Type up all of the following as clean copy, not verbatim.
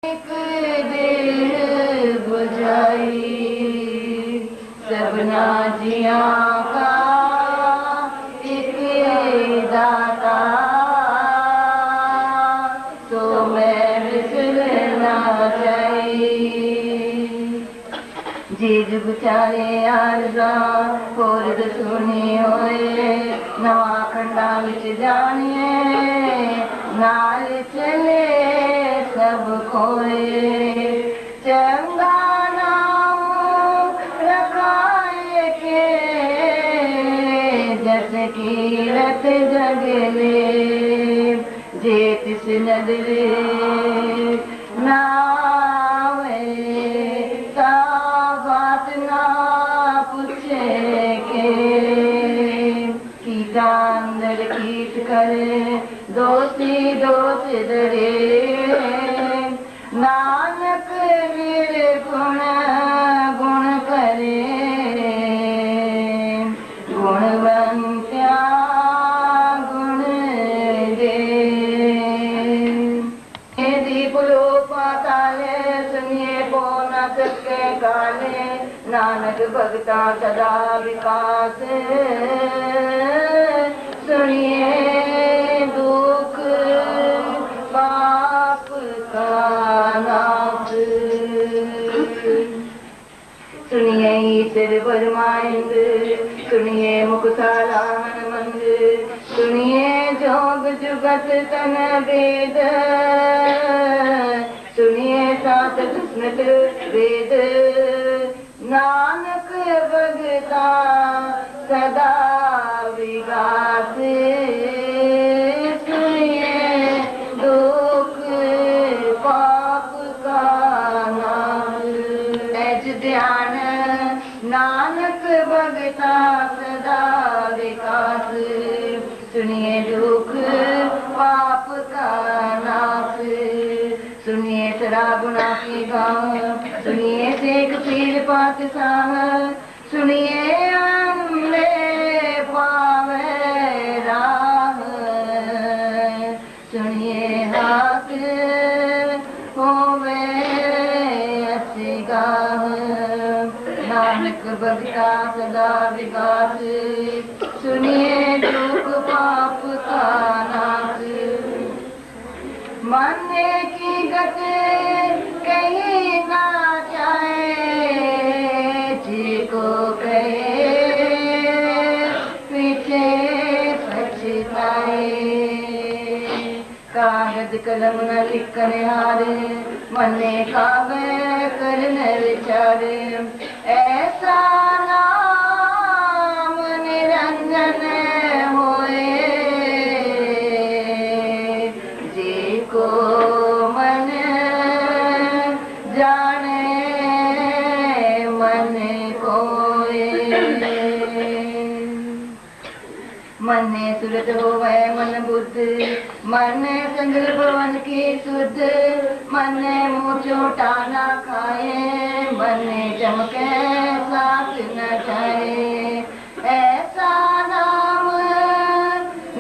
एक दिल बुझाई सबना जिया का एक दाता, तो मैं बिसरना चाहिए। जीज बुचारे आरज़ा होर सुनी होए नवा खंडा विच जानिए नाल चले सब खोए। चंगा नाम रखाए के जस कीरत जगले जे तिस नदरे नावे ता बात ना पूछे के कीटा अंदर कीट करे दोषी दोष डरे। नानक निर्गुण गुण करे गुणवंत्या गुण दे। दीप लो पाताले सुनिए पो न सके काले नानक भगता सदा विकास। सुनिए दुख पाप का नाश, सुनिए ईश्वर परमानंद, सुनिए मुक्ताला मंद, सुनिए जोग जुगत तन वेद, सुनिए सात स्मृत वेद। नानक भगता सदा विकास। सुनिए दुख पाप का नाश। ऐज ध्यान नानक भगता सदा विकास। सुनिए दुख पाप का नाश। सुनिए सरा गुना की गाँव, सुनिए शेख पीर पातशाह, सुनिए अमले पावे राह, सुनिए हाथ होवे असिगाह। नानक भगता सदा विकास। सुनिए दुख पाप का नाश। मन की गति कहीं ना जाए जिको कहे पीछे पछताए। कागज कलम न लिखने हारे मने कावे करने विचारे। ऐसा नाम निरंजन होए जिको मन जाने मन कोए। मने सुरत होवे मन बुद्ध, मन संगल भवन की शुद्ध, मने मुँह चोटा ना खाए, मने चमके साथ न जाए। ऐसा नाम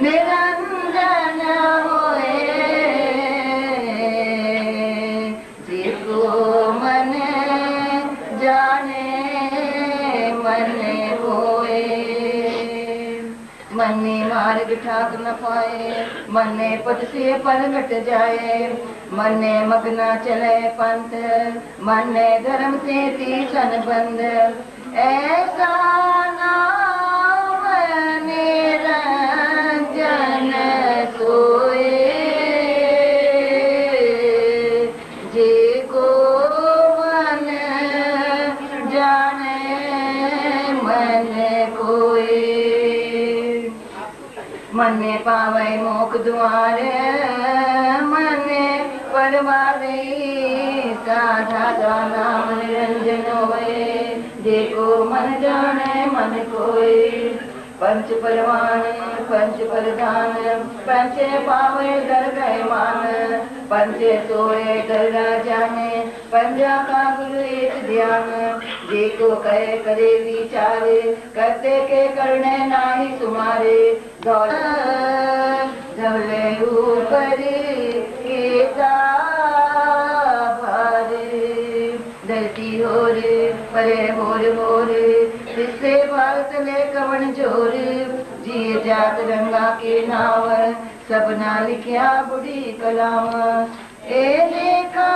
निरंजन होए जिको मन जाने मन कोए। मने मार्ग ठाक न पाए, मने पद से परगट जाए, मने मगना चले पंथ, मने धर्म से तीसन बंद। ऐसा नाम निरंजन सोए जिको मन जाने मन कोए। मने पावे मोख द्वारे मने परवारे साधा नाम निरंजन होए देखो मन जाने मन कोई। पंच परवान पंच प्रधान पंचे पावे डर गए मान, पंचे सोए डर न जाने पंजा का गुरु एक ध्यान। देखो कहे करे विचारे करते के करने नाही सुमारे। धौले ऊपर की परे होर होर तिसे भगत ले कवन जोर जिए जात रंगा के नाव सबना लिखिया बुढ़ी कलाम ए लेखा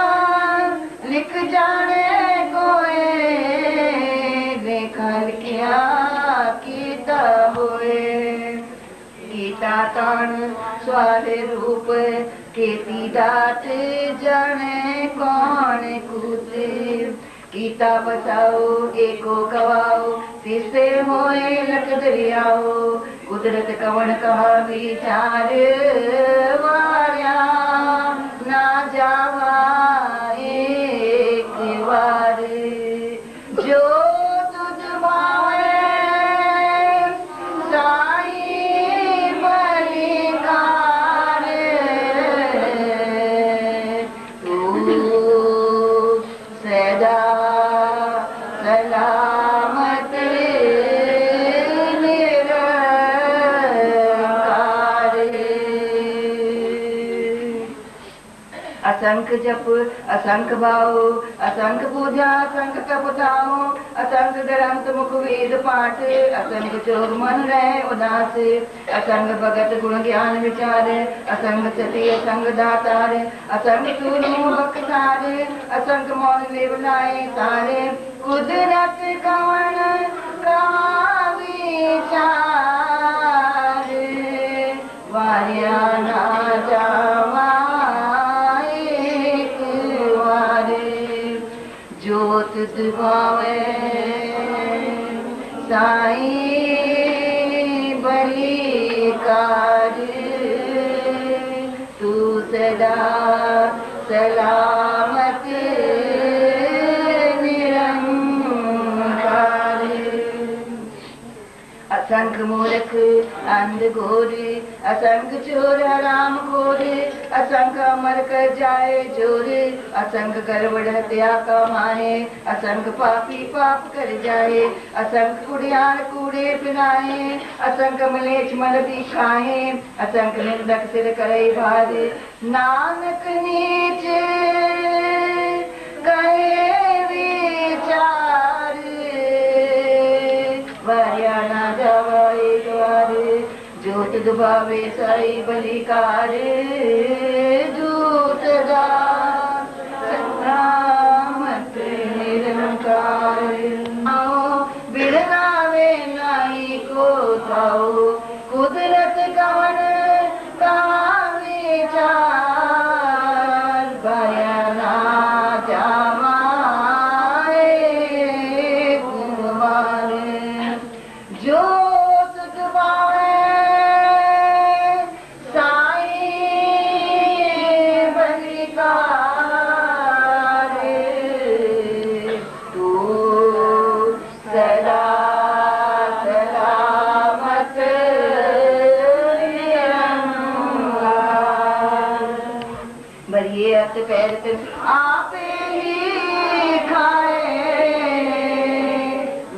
लिख जाने कोए लेखा लिखिया कीता होए गीता तान स्वाले रूप केती दात जाने कौन कूते गीता बसाओ एको कवाओ तिसे होए लख दरियाओ कुदरत कवन कहा विचार वार्या ना जावा एक बार जो तुझ भावे साई बलिकार तू सदा सलामत असंख जप असंख भाव असंख पूजा असंख तप ताओ असंख ग्रंथ मुख वेद पाठ असंख चोर मन रहे उदास असंख भगत गुण ज्ञान विचार असंख सती असंख दातार असंख सूरमु बख्तार असंख मौन लेवलाए तारे कुदरत कवन कहा विचार वार्या ना जावा जोत दुभावे साई बलिकार तू सदा सलामत निरंकार असंख मूर्ख अंध घोर असंख चोर हराम खोर असंख अमर कर जाए जोर असंख गड़बड़ हत्या कमाए असंख पापी पाप कर जाए असंख कुड़ियार कूड़े पिलाए असंख मलेच्छ मल दिखाए असंख निंदक सिर करे भार नानक नीच कहे विचार वार्या ना जावा एक बार जोत दुभावे साई बलिकार दूत दा सलामत निरंकार आओ बिरनावे नाई को ताओ कुदरत कवन कहा विचार वार्या ना जावा एक बार जो आपे ही खाए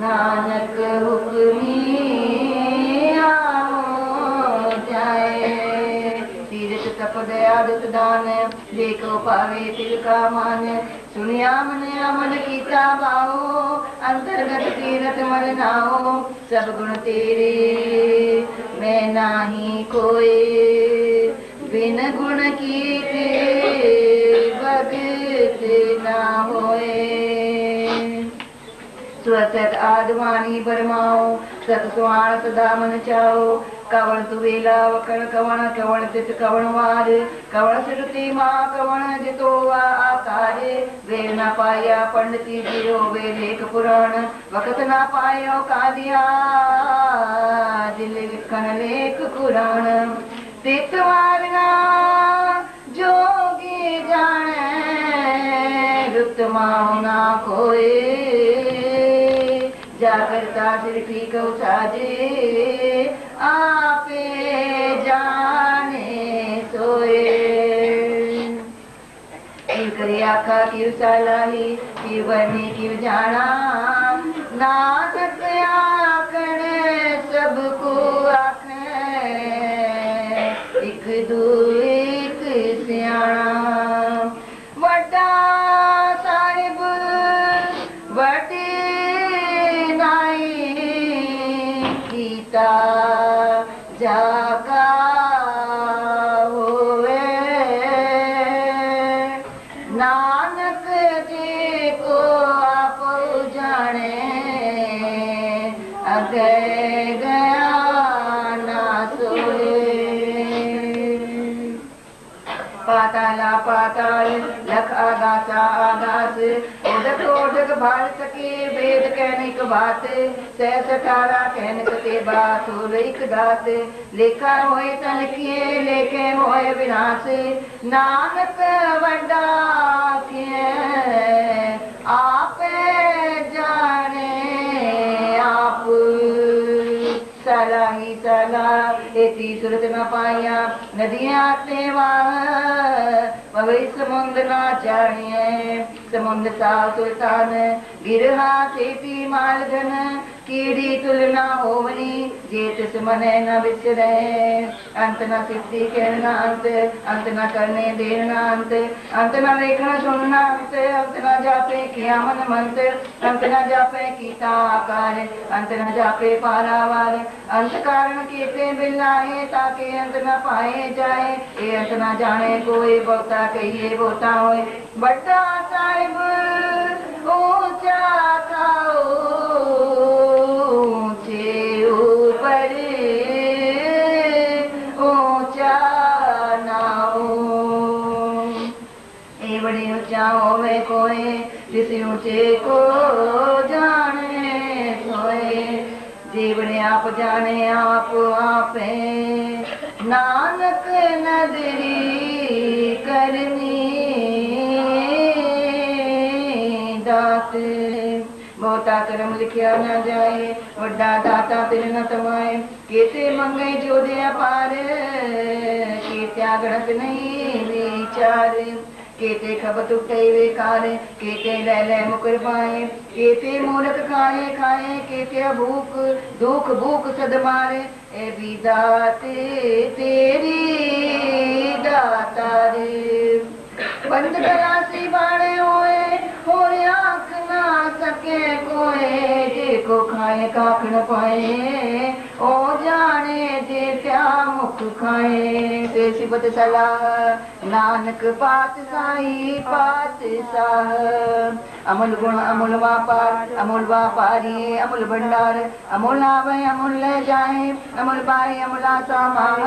नानक हुक्मी आओ जाए तीर्थ तप दया दुत दान देखो पावे तिल का मान सुनिया मन अमन कीता बाहो अंतर्गत तीरथ मन नाओ सब गुण तेरे मैं नाही कोई बिन गुण कीते भगत ना होए स्वसत आदवानी बरमाओ सत सुआण सदा मन चाओ कवण तुवेला वकण कवण कवण तित कवण वार कवण सिरुति माँ कवण जितो आकार वे न पाया पंडिती जियो वे लेख पुराण वकत न पायो कादिया दिल लिखन लेख पुराण तित वारना जोगी जाने गुप्त माँ ना कोई जागरता सिर्फी को साजे आपे जाने सोए करी आखा क्यों सालाही क्यों बनी क्यों जाना नानक आखण सबको आखे एक दू एक सियाणा वड्डा साहिब वड्डी नानक जी को आप जाने अगय गया ना सोए। पाताला पाताल लख आगासा आगास ओढ़क ओढ़क भाल सके वेद कहनिक बात सहस 18 कहनिक ते बात एक दात लेखा होए तन किए लेखे होए विनाश नानक वड्डा किए आप जाने आप सला ही सला एती सूरत न पाया नदियां ते भविष्य समुद्र ना चाहिए समुद्र सा सुल्तान गिरहा सेती मालधन कीड़ी तुलना होवनी जेत मने न विसरे अंत न सिद्धि कहना अंत न करने देना अंत न देखना सुनना अंत न जापे किया मन मंत अंत न जापे कीता आकार अंत न जापे पारावार अंत कारण केते बिलाए ताके अंत न पाए जाए ये अंत न जाने कोई बहुता कहिए बहुता होए बड़ा साहिब ऊंचा खाओ ऊंचे ऊपर ऊंचा ना हो ए बड़े ऊंचा होवे कोई जिस ऊंचे को जाने सोए जीवन आप जाने आप आपे नानक नदरी करनी दात बहुता कर्म लिखिया न जाए वड्डा दाता तिल न तमाए केते मंगे जो दे पार के त्यागणत नहीं विचार केते खब टूटे बेकार केते ले मुकर पाए केते मूर्ख खाए खाए केते भूख दुख भूख सद मारे ए भी दाते तेरी दातारे बंद गलासी बाणे होए आँख ना सके कोए जेको खाए काख न पाए ओ जाने जे प्या मुख खाए ते सिबत सलाह नानक पात साई पात साह अमूल गुण अमूल व्यापारी अमूल भंडार अमूल आवे अमूल ले जाए अमूल पाए अमूल आसा मांग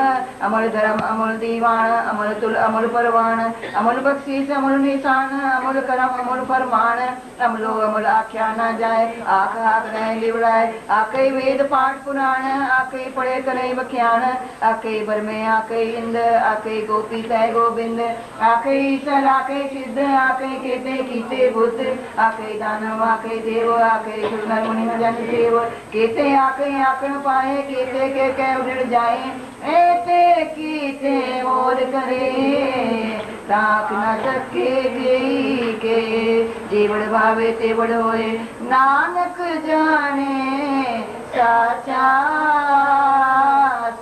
अमूल धर्म अमूल दीवान अमूल तुल अमूल परवान अमूल बख्शीश अमूल निशान अमूल करम अमूल फरमान अमलो अमूल आख्या न जाए आख आख रहे लिवड़ाए आकई वेद पाठ पुराण आकई पढ़े करे बख्यान आकई बरमे आकई इंद आकई गोपी तय गोविंद आकई ईश्वर आकई सिद्ध आकई केते कीते बुद्ध आकई दानव आकई देव आकई सुरनर मुनि जन देव केते आकई आकण पाए केते के उड़ जाए एते कीते और करे ताक न सके गई के जीवड़ भावे ते बड़ होए नानक जाने साचा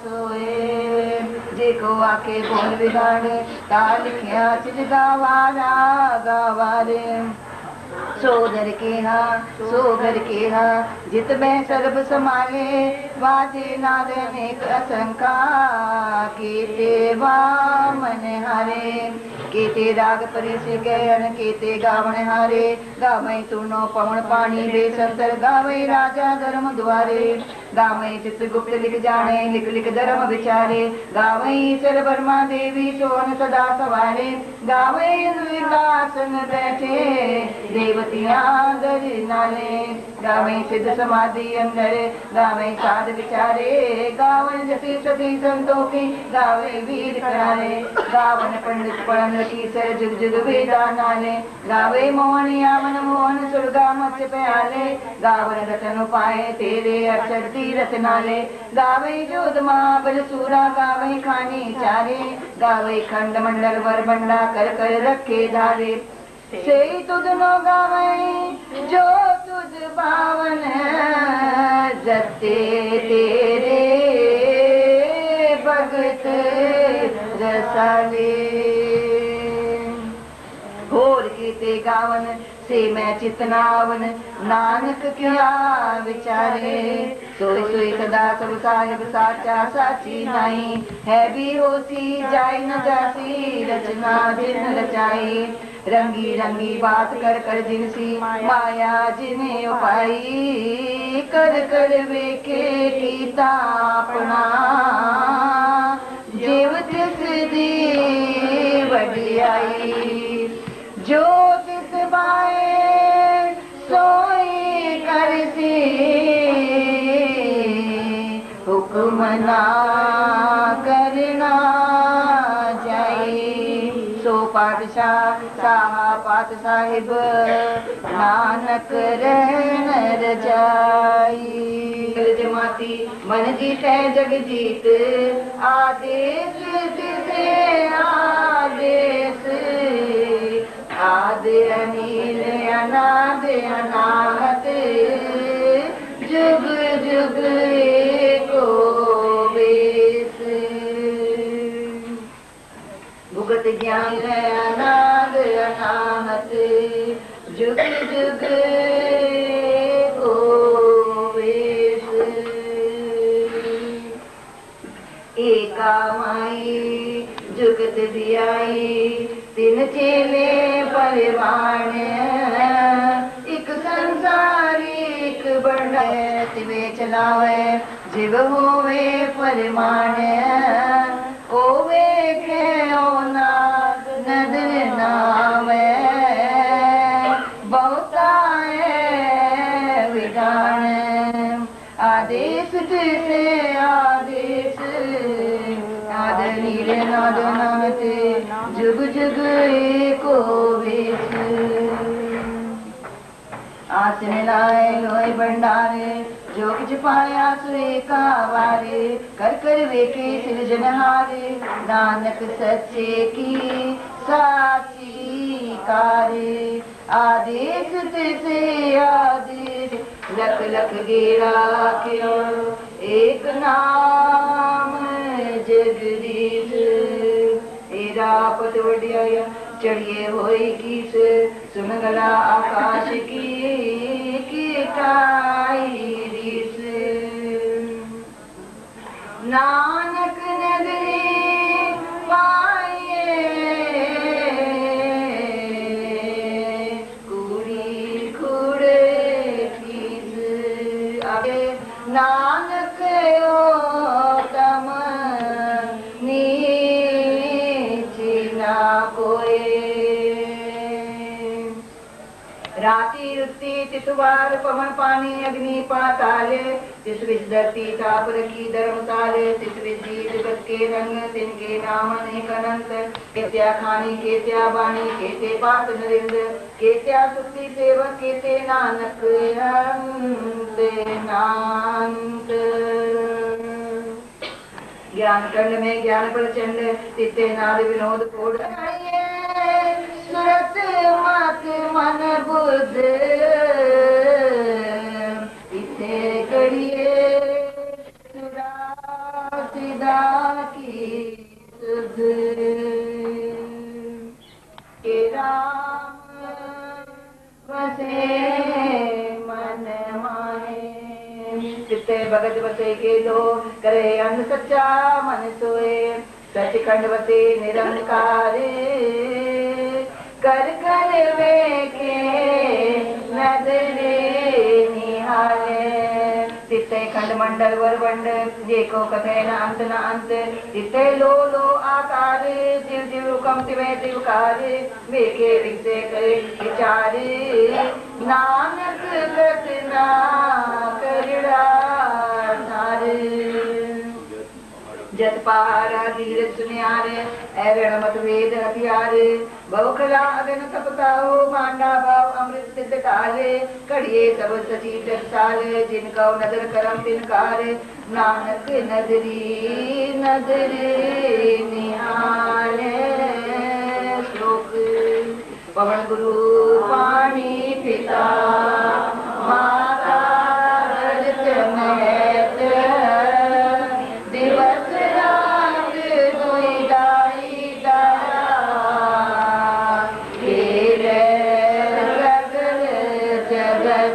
सोए जेको आके बोल बिगाड़े ताल लिखिया चिज गावारा गावारे सो घर के सो घर के जित में सर्व समाले वाजे नाद अनेक असंका केते वामन हारे केते राग परिसे गयन केते गावण हारे गावई तुनो पवन पानी बेसंतर गावई राजा धर्म द्वारे गावई चित्रगुप्त लिख जाने लिख लिख धर्म विचारे गावई सर वर्मा देवी सोन सदा सवारे गावई विलासन बैठे देवतियां दर नाले गावई सिद्ध समाधि अंदर गावई साध विचारे गावन जति सती संतों की गावई वीर करारे गावन पंडित पढ़न की सर जुग जुग वेदा नाले गावे मोहन यामन मोहन सुरगा मत्स्य प्याले गावन रतन पाए तेरे अक्षर तीरथ नाले गावे जोध महाबल सूरा गावे खानी चारे गावे खंड मंडल वर बंडा कर कर रखे धारे से तुझ नो गावे जो तुझ पावन जते तेरे भगत रसाले होर कीते गावन से मैं चितनावन नानक क्या विचारे सोई सोई सदा सब साहिब साचा साची नाई है भी होसी जाई न जासी रचना जिन रचाई रंगी रंगी बात कर कर जिनसी माया जिन्हें उपाई कर कर वेखे कीता अपना जीव तिस दी वडियाई जो तिस बाए सोई करसी हुक्म ना करना जाई सो पातशाह साहा पात साहिब नानक रहन रजाई जमाती मन जीते जग जीत आदेश तिसे आदेश आदि अनिल अनाद अनाहत जुग जुग एको बेस भुगत ज्ञान अनाद अनाहत जुग जुग एको बेस एका माई जुगत दियाई तिन चेले परिवाण एक संसारी एक बड़ा तिवे चलावे जीव होवे परिमाण ओवे के ओना नदर नावे बहुता विधान आदेश से आदेश नाद नीले नाद नामते जुग जुग एको वेश आसन लाए लोए भंडारे जो कुछ पाया सुए का वारे कर कर वेखे सिरजनहारे नानक सच्चे की साची कारे आदेश से आदेश लख लख गेरा क्यों एक नाम जगदीश एरा पत वडिया चढ़िए होई किस सुन गला आकाश की काई रिस नानक नगरी पाए कुड़ी खुड़े किस आगे नानक ओ तम राति रुत्ति तितवार पवन पानी अग्नि पाताले तिस विच धरती ताप रखी धर्मताले तिस विच जी जगत के रंग तिनके नाम अनेक अनंत केत्या खानी केत्या बाणी केते पात नरेंद्र केत्या सुखी सेवक केते नानक अंत नांत ज्ञान कंड में ज्ञान प्रचंड तिते नाद विनोद कोड सुरत मत मन बुद्ध इसे करिए सुरा सिदा की सुध के राम बसे मन माहे चित्ते भगत बसे के दो करे अंध सच्चा मन सोए सचखंड बसे निरंकारे कर कर वेखे नजरे निहाले तिते खंड मंडल वरवंड जेको कथे न अंत न अंत तिते लो लो आकार जीव जीव हुकम तिवे तिवकारे वेखे विसे करे विचारे नानक कतना करड़ा नारे जत पारा धीरज सुनियारे एवं मत वेद हथियारे बहुखला अगन तपताओ मांडा भाव अमृत सिद्ध काले कड़िए सब सची टकसाले जिनको नजर करम तिनकारे नानक नजरी नजरे निहाले श्लोक पवन गुरु पानी पिता माता रजत महत दिवस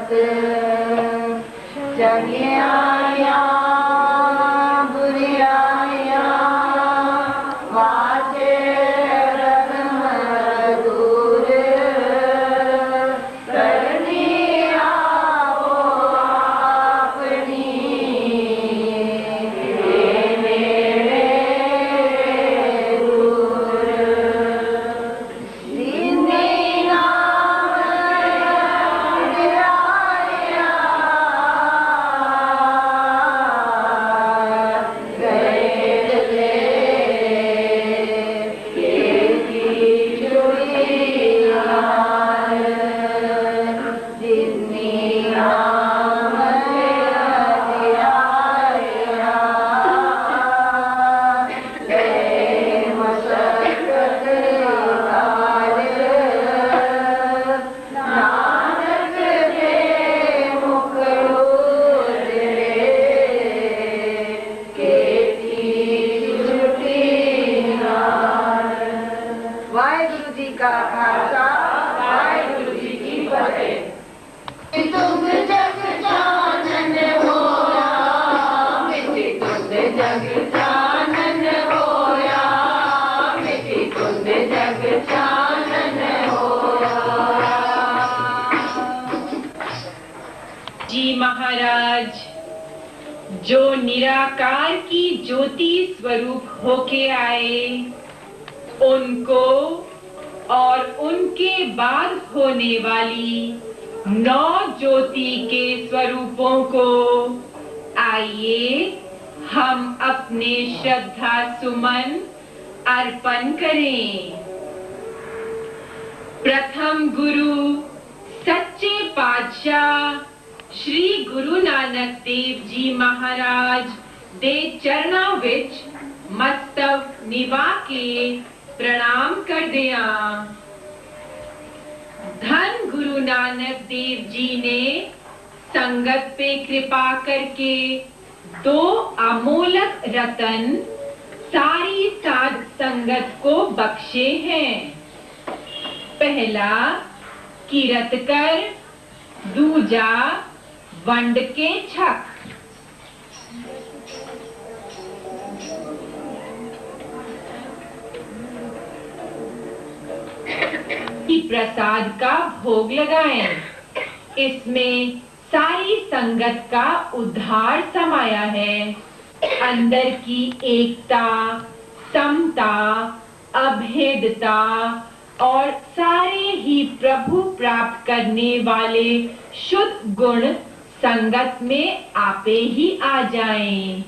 संगत चंगियाया बुरियाया वाचे रगम दूर करनी आओ अपनी मेरे दूर दीनी नाम गिराया वाहिगुरु जी का खालसा वाहिगुरु जी की फतेह। तुम जग जानन होया मिटी तुंद जग जानन होया मिटी तुंद जग जानन होया। जी महाराज जो निराकार की ज्योति स्वरूप होके आए उनको और उनके बाद होने वाली 9 ज्योति के स्वरूपों को आइए हम अपने श्रद्धा सुमन अर्पण करें। प्रथम गुरु सच्चे पातशाह श्री गुरु नानक देव जी महाराज दे चरणां विच मस्तक निभा के प्रणाम कर दिया। धन गुरु नानक देव जी ने संगत पे कृपा करके 2 अमोलक रतन सारी साध संगत को बख्शे हैं। पहला किरत कर, दूजा वंड के छक। प्रसाद का भोग लगाएं। इसमें सारी संगत का उद्धार समाया है। अंदर की एकता, समता, अभेदता और सारे ही प्रभु प्राप्त करने वाले शुद्ध गुण संगत में आपे ही आ जाएं।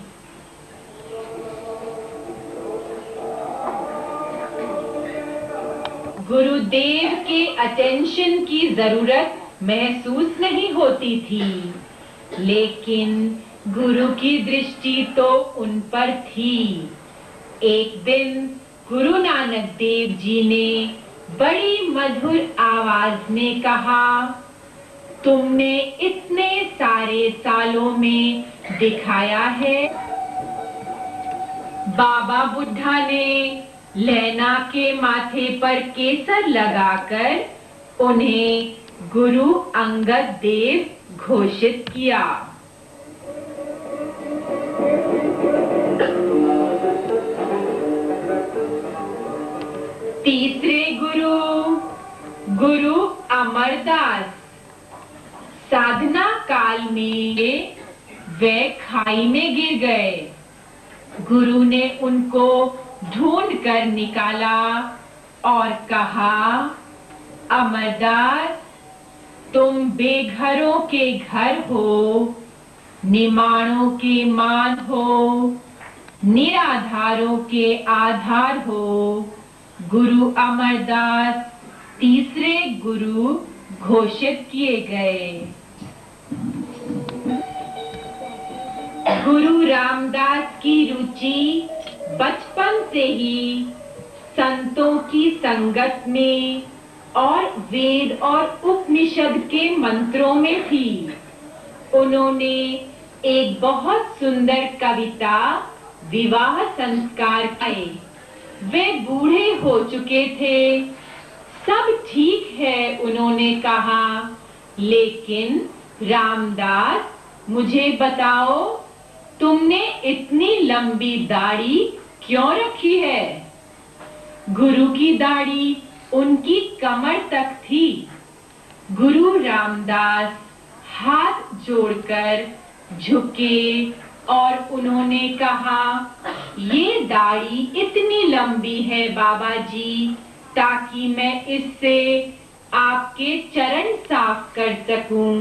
गुरुदेव के अटेंशन की जरूरत महसूस नहीं होती थी, लेकिन गुरु की दृष्टि तो उन पर थी। एक दिन गुरु नानक देव जी ने बड़ी मधुर आवाज में कहा, तुमने इतने सारे सालों में दिखाया है। बाबा बुढ़ा ने लैना के माथे पर केसर लगाकर उन्हें गुरु अंगद देव घोषित किया। तीसरे गुरु गुरु अमरदास साधना काल में वे खाई में गिर गए। गुरु ने उनको ढूंढ कर निकाला और कहा, अमरदास तुम बेघरों के घर हो, निमाणों के मान हो, निराधारों के आधार हो। गुरु अमरदास तीसरे गुरु घोषित किए गए। गुरु रामदास की रुचि बचपन से ही संतों की संगत में और वेद और उपनिषद के मंत्रों में थी। उन्होंने एक बहुत सुंदर कविता विवाह संस्कार किए। वे बूढ़े हो चुके थे। सब ठीक है उन्होंने कहा, लेकिन रामदास, मुझे बताओ, तुमने इतनी लंबी दाढ़ी क्यों रखी है? गुरु की दाढ़ी उनकी कमर तक थी। गुरु रामदास हाथ जोड़कर झुके और उन्होंने कहा, ये दाढ़ी इतनी लंबी है बाबा जी, ताकि मैं इससे आपके चरण साफ कर सकूं।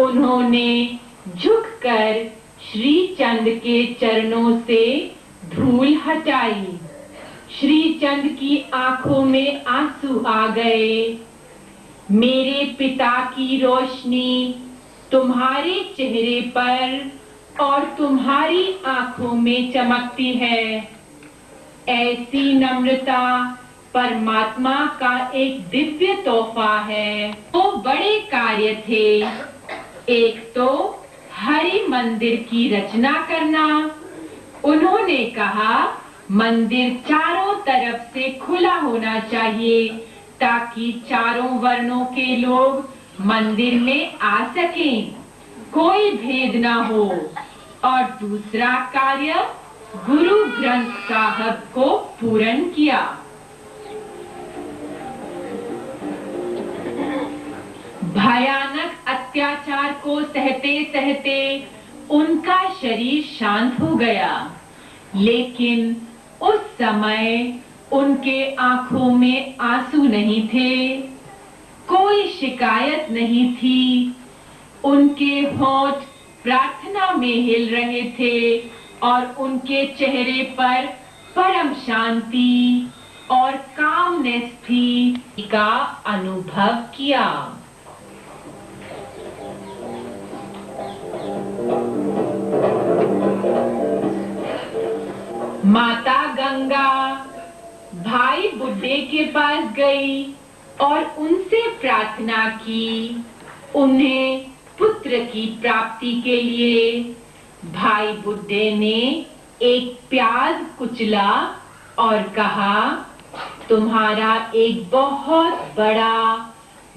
उन्होंने झुककर श्री चंद के चरणों से धूल हटाई। श्री चंद की आंखों में आंसू आ गए। मेरे पिता की रोशनी तुम्हारे चेहरे पर और तुम्हारी आंखों में चमकती है। ऐसी नम्रता परमात्मा का एक दिव्य तोहफा है। तो बड़े कार्य थे। एक तो हरि मंदिर की रचना करना। उन्होंने कहा, मंदिर चारों तरफ से खुला होना चाहिए ताकि चारों वर्णों के लोग मंदिर में आ सकें, कोई भेद ना हो। और दूसरा कार्य, गुरु ग्रंथ साहब को पूर्ण किया। भयानक अत्याचार को सहते सहते उनका शरीर शांत हो गया, लेकिन उस समय उनके आंखों में आंसू नहीं थे, कोई शिकायत नहीं थी। उनके होंठ प्रार्थना में हिल रहे थे और उनके चेहरे पर परम शांति और कामनेस थी का अनुभव किया। माता गंगा भाई बुड्ढे के पास गई और उनसे प्रार्थना की, उन्हें पुत्र की प्राप्ति के लिए। भाई बुड्ढे ने एक प्याज कुचला और कहा, तुम्हारा एक बहुत बड़ा,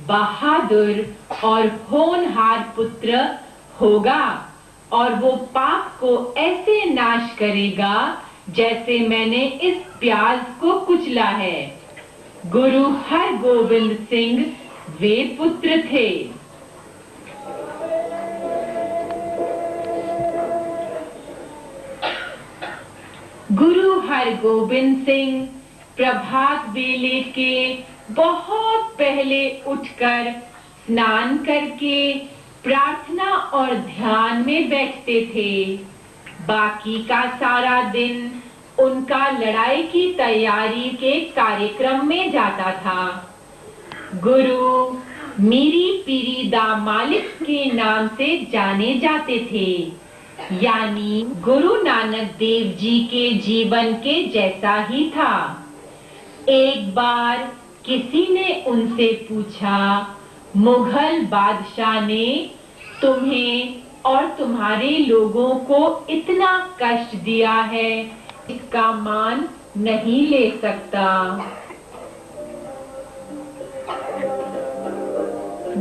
बहादुर और होनहार पुत्र होगा और वो पाप को ऐसे नाश करेगा जैसे मैंने इस प्याज को कुचला है। गुरु हरगोविंद सिंह वे पुत्र थे। गुरु हरगोविंद सिंह प्रभात बेले के बहुत पहले उठकर स्नान करके प्रार्थना और ध्यान में बैठते थे। बाकी का सारा दिन उनका लड़ाई की तैयारी के कार्यक्रम में जाता था। गुरु मीरी पीरी दा मालिक के नाम से जाने जाते थे, यानी गुरु नानक देव जी के जीवन के जैसा ही था। एक बार किसी ने उनसे पूछा, मुगल बादशाह ने तुम्हें और तुम्हारे लोगों को इतना कष्ट दिया है, इसका मान नहीं ले सकता।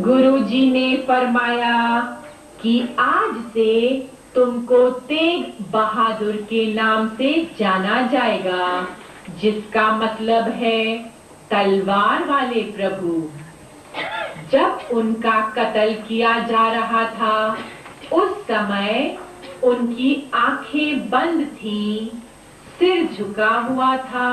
गुरुजी ने फरमाया कि आज से तुमको तेग बहादुर के नाम से जाना जाएगा, जिसका मतलब है तलवार वाले प्रभु। जब उनका कत्ल किया जा रहा था, उस समय उनकी आंखें बंद थी, सिर झुका हुआ था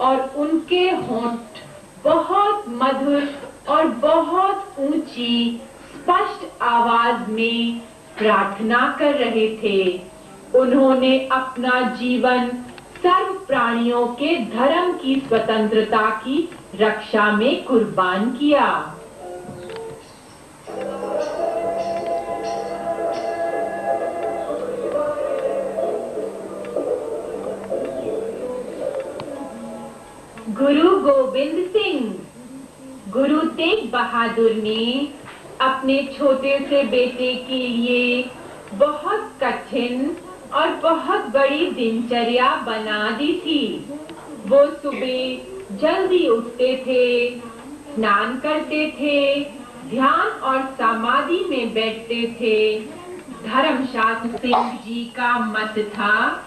और उनके होंठ बहुत मधुर और बहुत ऊंची स्पष्ट आवाज में प्रार्थना कर रहे थे। उन्होंने अपना जीवन सर्व प्राणियों के धर्म की स्वतंत्रता की रक्षा में कुर्बान किया। गुरु गोविंद सिंह, गुरु तेग बहादुर ने अपने छोटे से बेटे के लिए बहुत कठिन और बहुत बड़ी दिनचर्या बना दी थी। वो सुबह जल्दी उठते थे, स्नान करते थे, ध्यान और समाधि में बैठते थे। धर्मशास्त्र सिंह जी का मत था